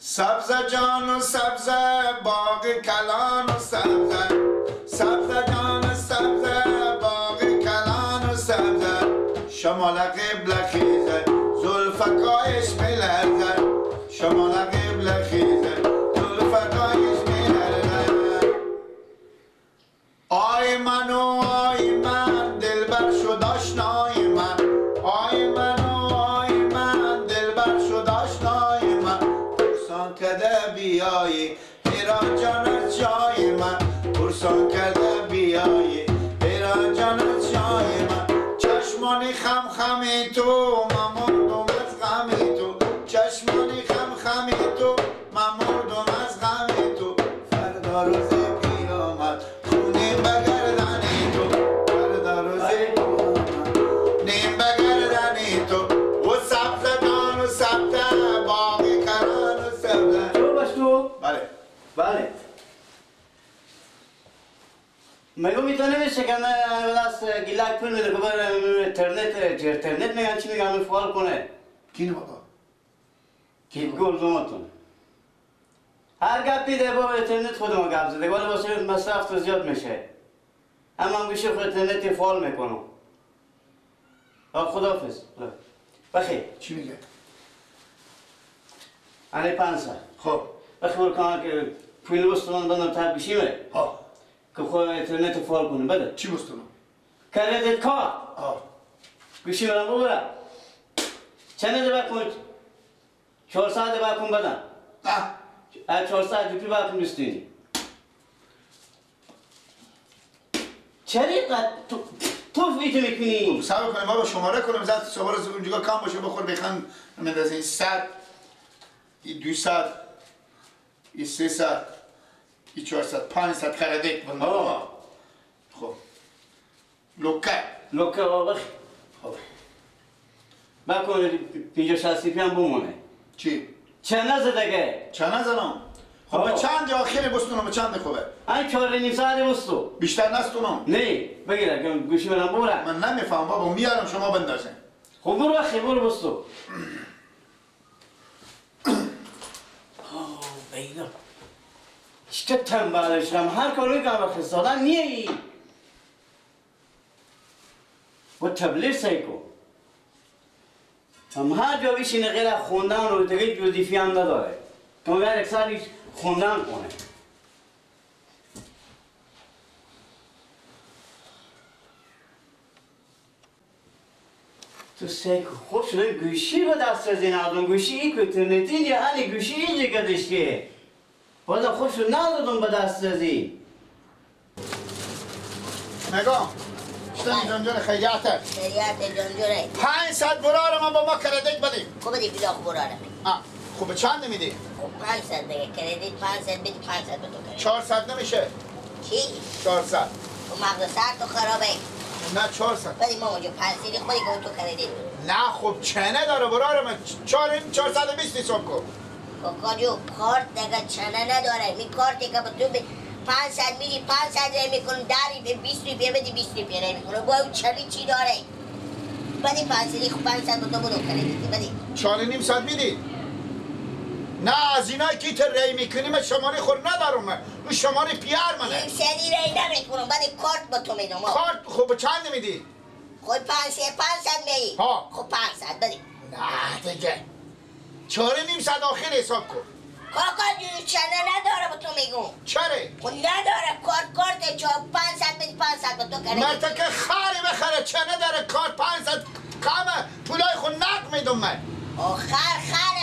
سبزه جان و سبزه باغ کلان و سبزه سبزه جان و سبزه باغ کلان و سبزه شمال قبل خیزه زلفکایش بلرزه شمال قبل خیزه زلفکایش بلرزه آی من و آی من دلبر شد آشنای من آی من و آی من دلبر شد آشنای من پرسان کده بیایی ایران جان از جای من پرسان کده بیایی ایران جان از جای من چشمانی خم خمی تو من مردم از غمی تو چشمانی خم خمی تو من مردم از غمی تو فردا روز قیامت خونیم بگردنی تو فردا روز قیامت نیم بگردنی تو و سبزه دان و سبزه باقی کران و سبزه تو باش تو؟ بله بله مگه میتونه میشه که من از گیلک پول میده که برم اینترنت میگن چی میگن فعال کنه کی بابا کی گلزومتون هر گپی ده با اینترنت خودمون گپ زده ولی واسه مصرف تو زیاد میشه اما من گوشی خود اینترنتی فعال میکنم خداحافظ بخیر چی میگه علی 500 خب بخیر برو که پول بستون بندم تا گوشی میره ها که خود اینترنت فعال کنه بده چی بستونم کردت کار گوشی برم ببرم چند ده بکن 4 ساعت بکن بدم 4 ساعت جوپی بکن بستونی چرا تو فیتو میکنی؟ صبر کنیم بابا شماره کنیم زد شماره از اونجا کم باشه بخور بخند مندازین 100 200 300 400 500 کردیت بند خب لوکه آقا خب بکن 50 هم بمونه چی؟ چند نزده که؟ چند نزنم؟ خب چند آخری بستونم چند خوبه؟ این 4 ساعت بستو بیشتر نستونم؟ نه بگیره که گوشی برم ببرم من نمیفهم بابا میارم شما بندازین خب برو بخی برو بستو بینا چه تنبالش هم هر کاری که هم خستادن نیه ای با تبلیغ سعی کن هم هر جا بیشینه غیر خوندن رو دیگه جزیفی هم نداره که مگر اکثر خوندن کنه تو سعی کن خوب شده گوشی به دست از این آدم گوشی ای که اینترنتی یا هنی گوشی اینجا کدش که بازم خوب شد ندادم به دست از این نگاه شتن جانجور خیلیاته خیلیات جانجوره 500 برار من با ما کردیت بدیم خب بدی بیدا خب براره خب چند میدی؟ خب 500 دیگه کردیت 500 بدی 500 به تو کردیت 400 نمیشه چی؟ 400 خب مغز سر تو خرابه نه 400 بدی ما اونجا 500 خودی که تو کردیت نه خب چنه داره برار من 420 حساب کن خب کاجو کارت دیگه چنه نداره می کارتی که به تو 500 میدی 500 رای میکنم داری به 20 روپیه بدی 20 روپیه رای میکنم با اون چلی چی داره بدی 500 خب 500 به تو بدو کردیتی بدی 4.5 میدی نه از اینایی که تو ری میکنی من شماره خور ندارم من اون شماره پیار منه این سری رای نمیکنم بدی کارت به تو میدم کارت خب چند میدی؟ خود 500 میدی ها خب 500 بدی نه دیگه 4.5 آخر حساب کن کاکا جون چنه نداره به تو میگم چره؟ خود نداره کارت 500 بدی 500 به تو کردی مرتا که خاری بخره چنه داره کارت 500 کمه پولای خود نق میدم من خر خر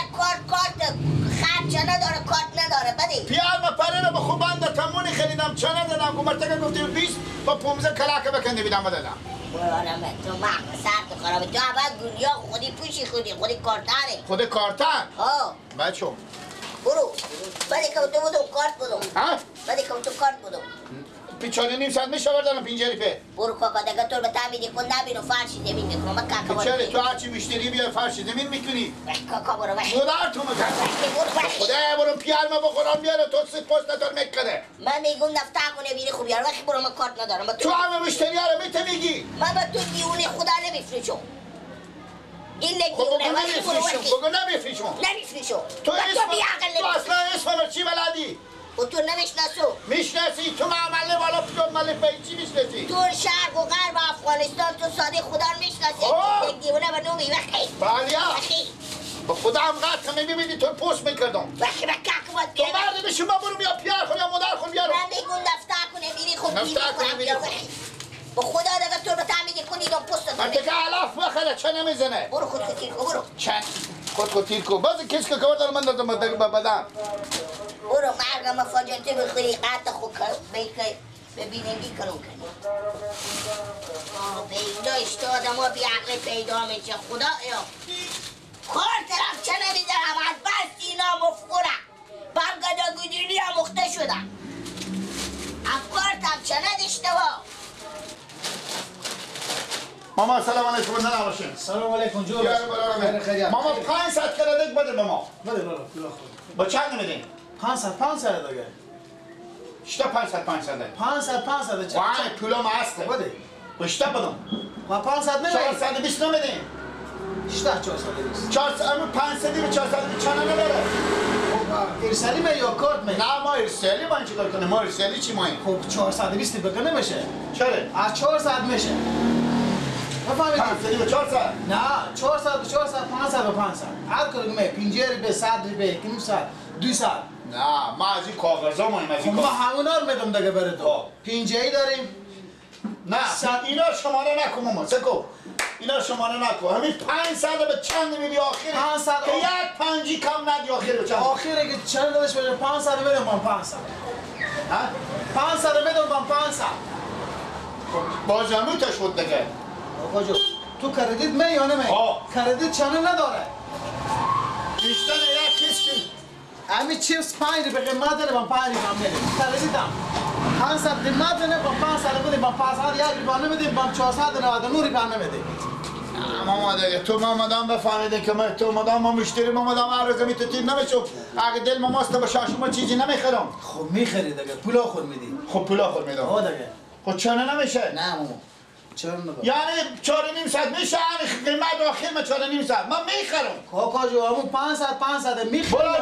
چنه داره کارت نداره بدی پیار ما پره رو به خوب بنده تمونی خریدم چنه دادم مرتا که گفتیم 20 با 15 کلاکه بکنده بیدم بدادم برانم تو مغز سر تو خرابه تو اول گلیا خودی پوشی خودی کارتانه خود کارتن؟ ها بچه برو بدی که تو بدم کارت بدم ها؟ بدی که تو کارت بدم 4.5 میشه بردنم 5 روپیه برو کاکا دیگه تو به تعمیدی کن نبینو فرشی زمین میکنم من کاکا برو چرا تو هرچی میشتری بیا فرش زمین میکنی کاکا برو بخی مدار تو مگه خدا برو پیار ما بخورم بیاره تو سی پست ندار میکنه من میگم نفتح کنه بیری خوب یار وقتی برو من کارت ندارم تو همه مشتری ها رو میته میگی من به تو دیونه خدا نمیفروشم این خب دیونه بگو نمیفروشم بگو نمیفروشم نمیفروشم تو تو بیعقل تو از دکتر نمیشناسو میشناسی تو معمله والا تو ملی پیچی میشناسی تو شرق و غرب افغانستان تو ساده خدا رو میشناسی آه. یک دیوانه به نومی وقتی بالیا وقتی به خدا هم قد که میبینی تو پوست میکردم وقتی به کک باید تو مرد بشی ما برو بیا پیار خون یا مادر خون بیارو من میگون دفتر کنه میری خود بیری دفتر کنه کنم میری بیا خود. وقتی به خدا دیگه تو به تعمیدی کنی دم پست من دیگه علاف بخره چه نمیزنه برو خود کتیر کن برو چند خود تیر کو باز کس که کور دارم من دادم بدن برو مرگ مفاجاتی بخوری قطع خود بیکه ببینندی کنون کنی بیدا اشتا آدم ها بی عقل پیدا میشه خدا یا کار طرف چه نمیدارم از بس اینا مفخورم برگدا گدیلی هم مخته شدم افکارتم چه نداشته با ماما سلام علیکم نه نباشین سلام علیکم جو خیر خیریت ماما 500 کردک بده به ما بده بابا پول خود با چند نمیدین 500 دیگه اشتا 500 500 چه وای پولا ما هست بده اشتا بدم و 500 نه 420 نمیدین اشتا 420 400 اما 500 به 400 چند نداره ارسالی می یا کارت می نه ما ارسالی من چیکار کنیم ما ارسالی چی ماییم خب 420 بگه نمیشه چرا از 400 میشه بفهمیدی 500 به 400 نه 400 500 به 500 هر کاری می 50 به 100 به 500 200 نه ما از این کاغذا ماییم از خب این ما کاغذ همونا رو میدم دیگه بره تو 50 داریم نه اینا شماره نکن ماما سکو اینا شماره نکن همین 500 به چند میدی آخر 500 که یک پنجی کم ندی آخر به چند آخره که چند دادش بشه 500 میدم من 500 ها 500 میدم من 500 باز همون تا شد دیگه آقا جو تو کردیت می یا نمی؟ کردیت چنه نداره بیشتر یک کس که امی چیپس 5 به قیمت داره من 5 هم میدیم کردیتم 500 قیمت داره من 500 بدیم من 500 یک ریبان نمیدیم من 499 ریبان نمیدیم ماما دیگه تو مامادام بفهمیده که من تو مادام ما مشتری مامادام هر روز می تو تیر نمیشم اگه دل ماماست به شما چیزی نمیخرم خب میخری دیگه پولا خور میدی خب پولا خود میدم آه دیگه خب چنه نمیشه نه ماما چرا نداره یعنی 4.5 میشه همین قیمت آخر من 4.5 من میخرم کاکا جو همون 500 میخری برو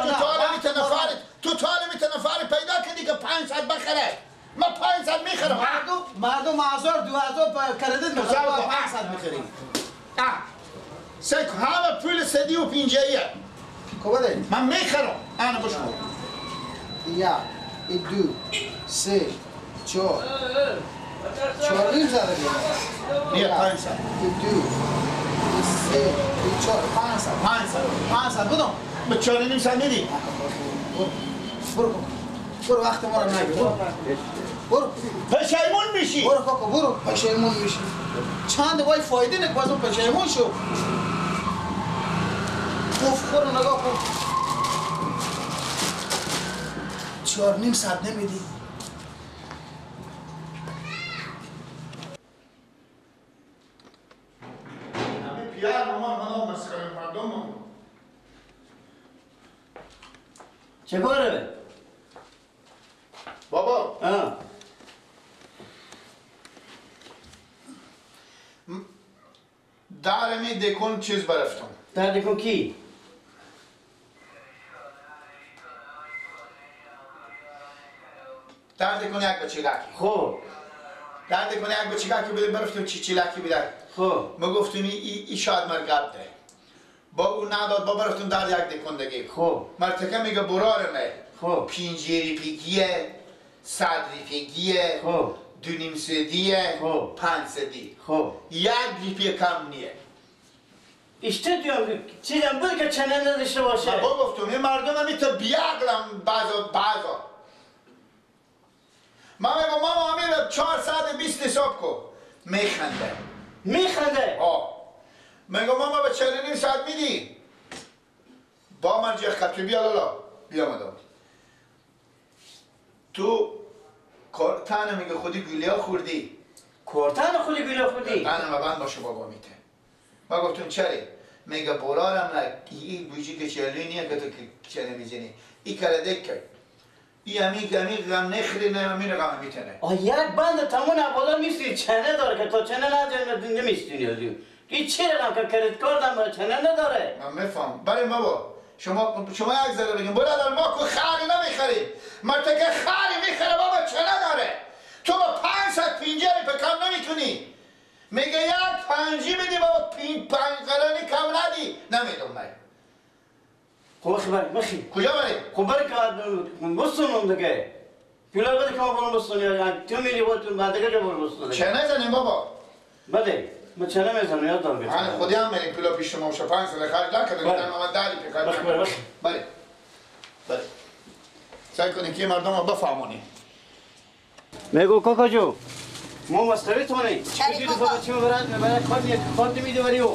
تو طالب تنفر پیدا کردی که 500 بخره من 500 میخرم مردم 1000 کردیت میخواد 500 میخری سک همه پول 150 کو بده من میخرم انا بشو یک ای دو سه چهار چهاریم زده بیا 500 ای دو ای سه ای چهار 500 بدم به 4.5 میدی برو وقت ما رو نگیر برو پشیمون میشی برو کاکا برو پشیمون میشی چند وای فایده نک بازم پشیمون شو خور نگاه کن 4.5 نمیدی پیار مامان من مسخره مردم چه کاره؟ بابا دارمی دکون چیز برفتم در دکون کی؟ در دکون یک بچگاکی خب در دکون یک بچگاکی بوده برفتم چیچیلکی بوده خب ما گفتیم ای شاید مرگب ده با اون نداد با برفتم در یک دکون دیگه خب مرتکه میگه برارمه خب 5 ریپیگیه 100 ریپیگیه خب 2.5 سدیه خب 5 سدی خب یک ریپی کم نیه işte diyorum çiğdem bu که çenende dışta باشه با گفتم این مردم همی تا بیاقلم بعضا من میگم ماما همین 420 حساب کن میخنده میخنده میگم ماما به 4.5 میدی با من جه خطی بیا لالا بیا مدام تو تنه میگه خودی گولیا خوردی کورتان خودی گوله خودی تنه بند باشه بابا میته ما گفتم چری میگه برارم این بوجی که چرلی نیه که تو چره میزنی این کاره دکه این همی غم نخری نه همین غم میتنه یک بند تمون ابادا میستی چنه داره که تا چنه نداره نمیستونی این چی رقم که کرد کردم چنه نداره من میفهم بریم بابا شما یک ذره بگیم برادر ما که خری نمیخریم مرتا که خری میخره بابا چه نداره تو با 500 پنجره پکم نمیکنی میگه یک پنجی بدی بابا 5 قرانی کم ندی نمیدونم من خب بخی کجا بریم؟ خب برای که بستونم دیگه پیلا بده که ما برم بستونی تو میلی بودتون بعد دیگه برم بستونی چه نزنیم بابا؟ بده من چه نمیزنم یاد دارم من خودی هم میریم پیلا پیش شما 5 سال خرج نکنیم من داری پکر بخی بله سعی کنیم که مردم رو بفهمونیم میگو کاکا جو ما مستوی تو نی چری کاکا چی برای کارت میده بریو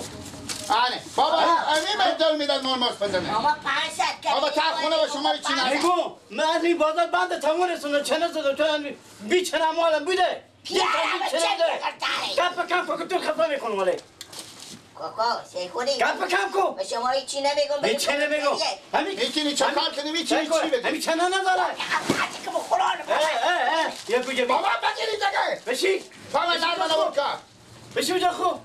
آنه بابا امی دل میدن نورماس بزنه بابا 500 کنی بابا تا خونه با شما چی نگم میگو من از این بازار بند تمام رسونم چه نزدم تو بیچنم مالم بوده پیارم چه بیقرتاره کپ که تو خفه میکنم ولی کاکا سیخونی کپ کو به شما هیچی نمیگم به چه نمیگم میتونی چه کار کنی میتونی چی بدی همین چنه نداره حتی که بخوران یه گوجه بابا بگیری دیگه بشی فهم نرمانه ورکا بشی بجا خوب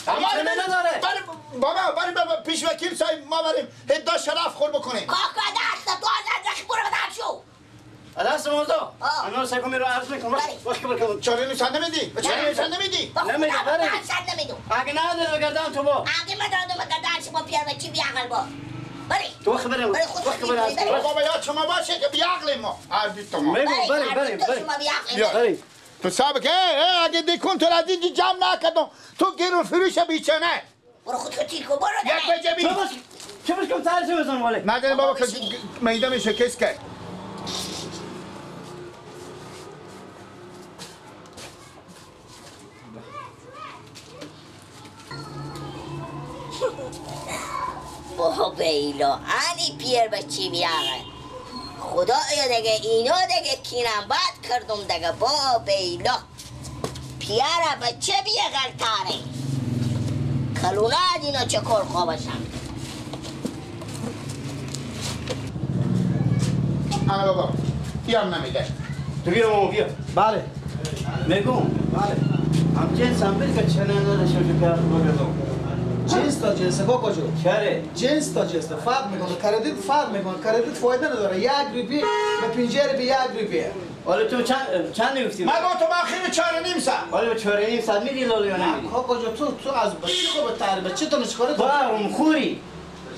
همین چنه نداره بابا پیش وکیل صاحب ما بریم هدا شرف خور بکنیم کاکا دست تو از دخی برو بدن شو دست موضوع انا سعی کنم رو عرض میکنم وقت برکم چاره نشان نمیدی چاره نشان نمیدی نمیدی بره 500 نمیدم اگه نداره بگردم تو با اگه من دادم بگردن شما پیار بچی بیاقل با بری تو وقت بریم وقت بریم بابا یاد شما باشه که بیاقلیم ما عرضی تو ما بریم شما بیاقل تو سابقه اگه دیکن تو را دیدی جمع نکردم تو گیرون فروش بیچنه برو خود تیر کن برو یک بجه بی چه باش کم تعریف بزن ولی نداره بابا که میده میشه کس کرد با بیلا انی پیر بچی بیاقل خدایا دیگه اینا دیگه کینم بد کردم دیگه با بیلا پیاره بچه بیاقل تاره کلونه اینا چه کار خوابشم آنه بابا بیام نمیده تو بیا ماما بیا بله میگم بله هم جنس هم بری که چه نداره شو پیار بگردم جنس تا جنس کاکا جو چره جنس تا جنس فرق میکنه کردیت فرق میکنه کردیت فایده نداره 1 روپیه به پنجره به 1 روپیه حالا تو چند نگفتی؟ من با تو با خیلی 4.5 ساعت حالا به 4.5 ساعت میدی لالا یا نمیدی؟ کاکا جو تو از بچه خوب تعریف بچه تو نشکاره تو حروم خوری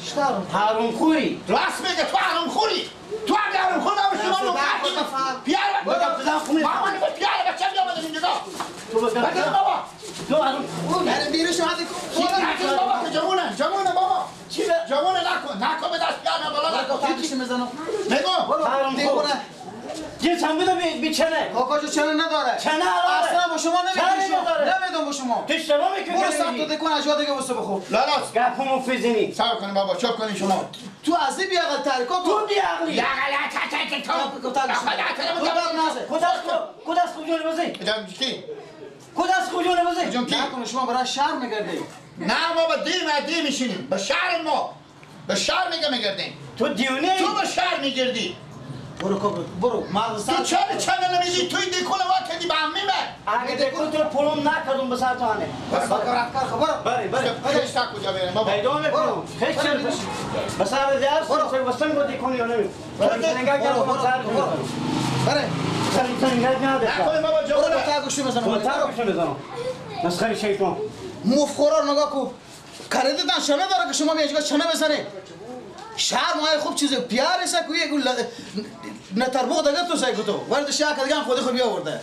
اشتارم حروم خوری راست میگه تو حرام خوری تو اگه حرام خور نباشی من رو پیاره بگم خونه مامان پیاره بچه بیامده اینجا تو بگه بگم بابا تو حروم خوری یعنی بیرش هاتی نکن بابا که جوونه بابا چی به؟ جوونه نکن به دست پیانه بالا نکن تاکش میزنم نگو حروم خور جنس هم بده بیچنه کاکا جو چنه نداره چنه نداره اصلا با شما نمیدونم با شما تو اشتباه میکنی برو سمت تو دکون اجوا دیگه واسه بخور لالاس گپمو فیزینی سعی کنیم بابا چوب کنیم شما تو از این بیاقل تری کاکا تو بیعقلی کداست کجا نبازی؟ کی؟ کداست کجا نبازی؟ جون کی؟ نکنه شما برای شهر میگردی نه بابا دی میشینیم به شهر ما به شهر میگردیم تو دیونه تو به شهر میگردی برو کاکا برو مرد تو چرا نمیدی توی دیکونه واکدی به همه اگه دکون تو پولم نکردم به سر تو هنه بس کار خبر بره خشتا کجا بریم بابا پیدا میکنم خیلی چند به سر دیار سر وستن بود دیکونی یا نمی نگاه کردم سر بره نگاه نده نکنیم بابا برو جوونه تا گوشی تو بزنم تا گوش بزنم مسخره شیطان مفخورا نگاه کو کردیتان شنه داره که شما میاجگاه شنه بزنه شهر مای خوب چیزه پیار سا کوی گل نتربو دگه تو سای کو تو ورد شهر کدگان خودی خوب آورده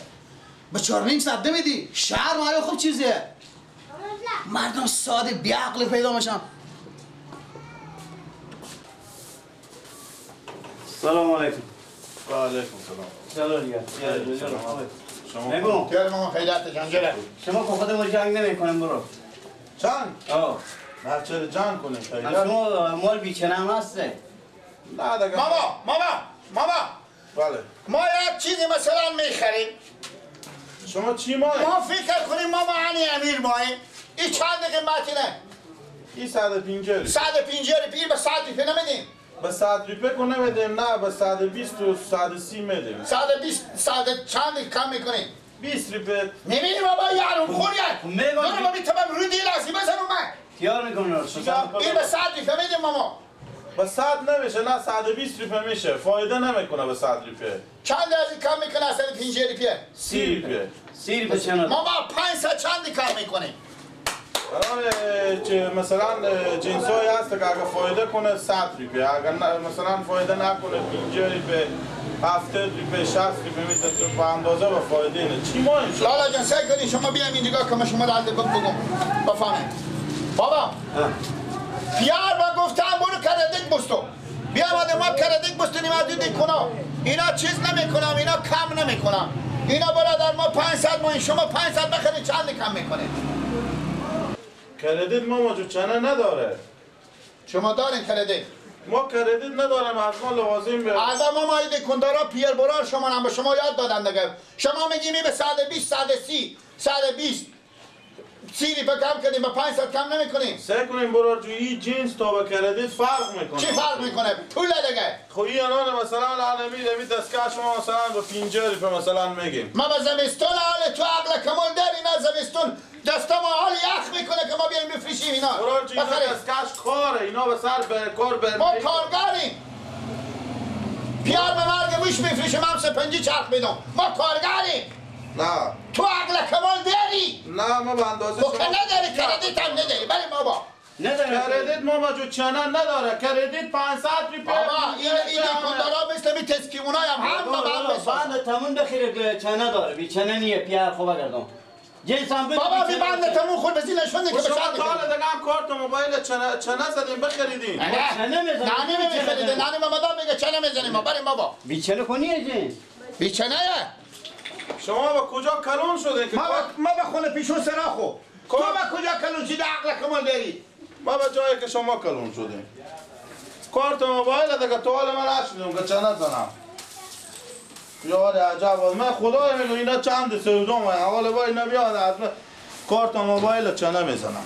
به 4.5 ساعت نمیدی شهر مای خوب چیزه مردم ساده بیعقل پیدا میشن سلام علیکم و علیکم سلام. سلام یا شما نگو پیار ماما خیلیت جنجره شما که خودمون جنگ نمیکنیم برو جان آه نه چرا جان کنیم خیلی شما مال بیچنه هم هسته نه دیگه ماما بله ما یک چیزی مثلا میخریم شما چی ماه؟ ما فکر کنیم ماما انی امیر ماهیم این چند قیمتی نه این 150 150 پیر به 100 روپیه نمیدیم به 100 روپیه کنه بدیم نه به 120 و 130 میدیم 120 چند کم میکنیم 20 روپیه نمیدیم بابا یارم خوریت میگم دارم بابی تمام روی دیل ازی بزنم من خیال میکنه این به 100 روپیه میدیم ماما. به 100 نمیشه، نه 120 روپیه میشه. فایده نمیکنه به 100 روپیه. چند از این کم میکنه اصلا 50 روپیه؟ 30 روپیه. 30 روپیه چند؟ ماما 500 چندی کم میکنیم؟ مثلا جنس های هست که اگر فایده کنه 100 روپیه، اگر مثلا فایده نکنه 50 روپیه، 70 روپیه، 60 روپیه میتونه تو به اندازه به فایده اینه. چی ما این شد؟ لالا جان سعی کنید شما بیایم اینجا که من شما را بگم بفهمید. بابا پیار با گفتم برو کردیک بستو. بیا ما کردیک بستنیم از دیدی کنا. اینا چیز نمیکنم، اینا کم نمیکنم. اینا برادر ما 500 ما شما 500 بخرید چند کم میکنه؟ کردیت ما جو چنه نداره. شما دارین کردیک؟ ما کردیت ندارم، از ما لوازم به البته ما مایده کندارا پیر برار شما هم به شما یاد دادن دیگه. شما میگی به 120 130 120 30 روپیه کم کنیم به 500 کم نمیکنیم. سعی کنیم برار جو این جنس تا به کردیت فرق میکنه. چی فرق میکنه؟ پول دیگه. خب این الان مثلا الان دستگاه شما مثلا به 50 روپیه مثلا میگیم. ما به زمستون حال تو عقل کمال داری نه زمستون دستا ما حال یخ میکنه که ما بیایم بفروشیم اینا. برار جو اینا دستگاهش کاره، اینا به سر بر کار بر ما کارگاریم. پیار به مرگ موش میفروشیم هم سپنجی چرخ میدم. ما کارگاریم. نه تو عقل کمال داری؟ نه ما به اندازه تو که نداری کردیت هم نداری بله بابا. کردیت ما جو چنن نداره. کردیت 500 روپیه. بابا این کندارا مثل می تسکیمونای هم به هم بساز. بعد تمون بخیره چنه داره بی چنه نیه پیار خوبه گردم جنس هم بابا بی بند تمون خود بزی نشونده که شما بشند تا حالا کنه. دیگه هم کارت موبایل چنه زدیم بخریدیم. چنه میزنیم نانی نمیخریده نانی مامادا میگه چنه میزنیم ما بریم بابا. بی چنه کنیه جنس بی چنه شما به کجا کلون شدین که ما به خونه پیشون سراخو. تو به کجا کلون چیده عقل کمال داری؟ ما به جایی که شما کلون شدیم. کارت موبایل دیگه تو حال من نشدیم که چنه زنم. یاد عجب من خدای میگم اینا چند سودم اول با اینا بیاد از کارت موبایل چنه میزنم.